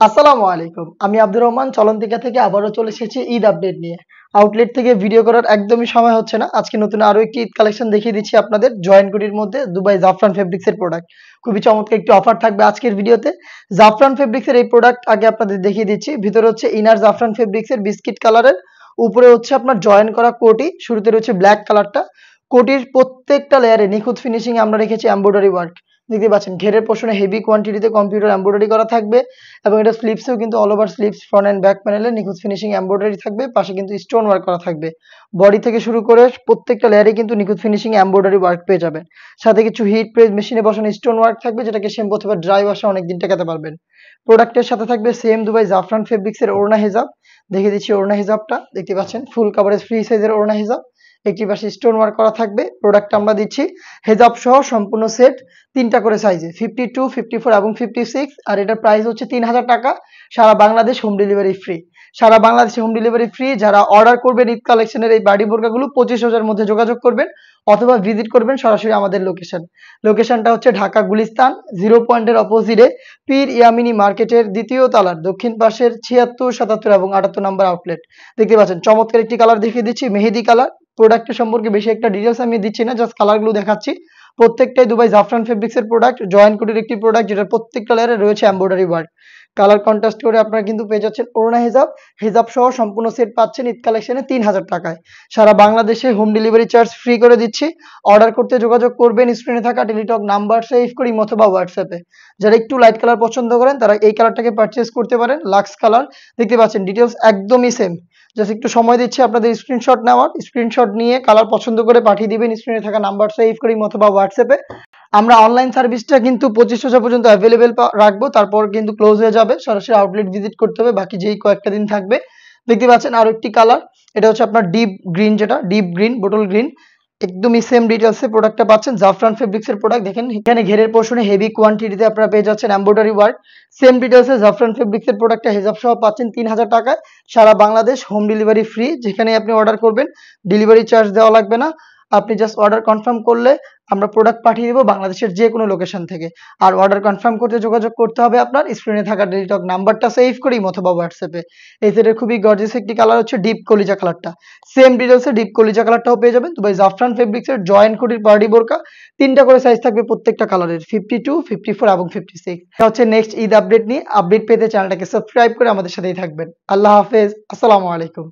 আসসালামু আলাইকুম। আমি আব্দুর রহমান চলন্তিকা থেকে আবারও চলে এসেছি ঈদ আপডেট নিয়ে। আউটলেট থেকে ভিডিও করার একদমই সময় হচ্ছে না। আজকে নতুন আরো একটি ঈদ কালেকশন দেখিয়ে দিচ্ছি আপনাদের জয়েন্ট কোটির মধ্যে দুবাই জাফরান ফেব্রিক্স এর প্রোডাক্ট। খুবই চমৎকার একটি অফার থাকবে আজকের ভিডিওতে। জাফরান ফেব্রিক্স এর এই প্রোডাক্ট আগে আপনাদের দেখিয়ে দিচ্ছি। ভিতরে হচ্ছে ইনার জাফরান ফেব্রিক্স এর বিস্কিট কালারের, উপরে হচ্ছে আপনার জয়েন করা কোটি, শুরুতে রয়েছে ব্ল্যাক কালারটা। কোটির প্রত্যেকটা লেয়ারে নিখুঁত ফিনিশিং এ আমরা রেখেছি এমব্রয়ডারি ওয়ার্ক। দেখতে পাচ্ছেন ঘেরের পোর্শনে হেভি কোয়ান্টিটিতে কম্পিউটার এমব্রয়ডারি করা থাকবে এবং এটা স্লিপসেও কিন্তু all over slips front and back প্যানেলে নিখুঁত ফিনিশিং এমব্রয়ডারি থাকবে, পাশে কিন্তু স্টোন ওয়ার্ক করা থাকবে। বডি থেকে শুরু করে প্রত্যেকটা লেয়ারে কিন্তু নিখুঁত ফিনিশিং এমব্রয়ডারি ওয়ার্ক পেয়ে যাবেন। সাথে কিছু হিট প্রেস মেশিনে বসানো স্টোন ওয়ার্ক থাকবে, যেটাকে শ্যাম্পু অথবা ড্রাই ওয়াশে অনেকদিন টেকাতে পারবেন। প্রোডাক্টের সাথে থাকবে সেম দুবাই জাফরান ফেব্রিক্স এর ওড়না হিজাব। দেখিয়ে দিচ্ছি ওড়না হিজাবটা, দেখতে পাচ্ছেন ফুল কাভারেজ ফ্রি সাইজের ওড়না হিজাব। একটি পাশে স্টোন ওয়ার্ক করা থাকবে। প্রোডাক্টটা আমরা দিচ্ছি হেজাব সহ সম্পূর্ণ সেট, ৩টা করে সাইজে 52, 54 এবং 56। আর এটার প্রাইস হচ্ছে ৩,০০০ টাকা। সারা বাংলাদেশ হোম ডেলিভারি ফ্রি। সারা বাংলাদেশে হোম ডেলিভারি ফ্রি। যারা অর্ডার করবেন ঈদ কালেকশনের এই বাড়ি বোরকাগুলো ২৫,০০০ মধ্যে যোগাযোগ করবেন অথবা ভিজিট করবেন সরাসরি আমাদের লোকেশনটা হচ্ছে ঢাকা গুলিস্তান 0 পয়েন্টের অপোজিটে পীর ইয়ামিনী মার্কেটের দ্বিতীয় তলার দক্ষিণ পাশের ৭৬, ৭৭ এবং ৭৮ নম্বর আউটলেট। দেখতে পাচ্ছেন চমৎকার একটি কালার দেখিয়ে দিচ্ছি, মেহেদি কালার। প্রোডাক্টের সম্পর্কে বেশি একটা ডিটেলস আমি দিচ্ছি না, জাস্ট কালারগুলো দেখাচ্ছি। প্রত্যেকটাই দুবাই জাফরান ফেব্রিক্স এর প্রোডাক্ট, জয়েন্ট কোটির একটি প্রোডাক্ট, যেটার প্রত্যেকটা লেয়ারে রয়েছে এমব্রয়ডারি ওয়ার্ক। কালার কন্ট্রাস্ট করে আপনারা কিন্তু পেয়ে যাচ্ছেন ওড়না হিজাব। হিজাব সহ সম্পূর্ণ সেট পাচ্ছেন ঈদ কালেকশনে ৩,০০০ টাকায়। সারা বাংলাদেশে হোম ডেলিভারি চার্জ ফ্রি করে দিচ্ছি। অর্ডার করতে যোগাযোগ করবেন স্ক্রিনে থাকা টেলিটক নাম্বার সেভ করি অথবা হোয়াটসঅ্যাপে। যারা একটু লাইট কালার পছন্দ করেন তারা এই কালারটাকে পারচেজ করতে পারেন, লাক্স কালার। দেখতে পাচ্ছেন ডিটেলস একদমই সেম। জাস্ট একটু সময় দিচ্ছি আপনাদের স্ক্রিনশট নেওয়ার। স্ক্রিনশট নিয়ে কালার পছন্দ করে পাঠিয়ে দিবেন স্ক্রিনে থাকা নাম্বার সেভ করি অথবা হোয়াটসঅ্যাপে। আমরা অনলাইন সার্ভিসটা কিন্তু ২৫,০০০ পর্যন্ত অ্যাভেলেবেল রাখবো, তারপর কিন্তু ক্লোজ হয়ে যাবে। সরাসরি আউটলেট ভিজিট করতে হবে বাকি যেই কয়েকটা দিন থাকবে। দেখতে পাচ্ছেন আরো একটি কালার, এটা হচ্ছে আপনার ডিপ গ্রিন, যেটা ডিপ গ্রিন বোটল গ্রিন। একদমই সেম ডিটেলসে প্রোডাক্টটা পাচ্ছেন জাফরান ফেব্রিক্স এর প্রোডাক্ট। দেখেন এখানে ঘেরের পোর্শনে হেভি কোয়ান্টিটিতে আপনারা পেয়ে যাচ্ছেন এমব্রয়ডারি ওয়ার্ক। সেম ডিটেলসে জাফরান ফেব্রিক্স এর প্রোডাক্টটা হিজাব সহ পাচ্ছেন ৩,০০০ টাকায়। সারা বাংলাদেশ হোম ডেলিভারি ফ্রি। যেখানে আপনি অর্ডার করবেন ডেলিভারি চার্জ দেওয়া লাগবে না। আপনি জাস্ট অর্ডার কনফার্ম করলে আমরা প্রোডাক্ট পাঠিয়ে দিব বাংলাদেশের যে কোনো লোকেশন থেকে। আর অর্ডার কনফার্ম করতে যোগাযোগ করতে হবে আপনার স্ক্রিনে থাকা টেলিটক নাম্বারটা সেভ করি অথবা হোয়াটসঅ্যাপে। এই সেটের খুবই গর্জিয়াস একটি কালার হচ্ছে ডিপ কলিজা কালারটা। সেম ডিটেলসে ডিপ কলিজা কালারটাও পেয়ে যাবেন দুবাই জাফরান ফেব্রিক্স এর জয়েন্ট কোটির পার্টি বোরকা। ৩টা করে সাইজ থাকবে প্রত্যেকটা কালারের, 52, 54 এবং 56। এটা হচ্ছে নেক্সট ঈদ আপডেট নিয়ে। আপডেট পেতে চ্যানেলটাকে সাবস্ক্রাইব করে আমাদের সাথেই থাকবেন। আল্লাহ হাফেজ, আসসালামু আলাইকুম।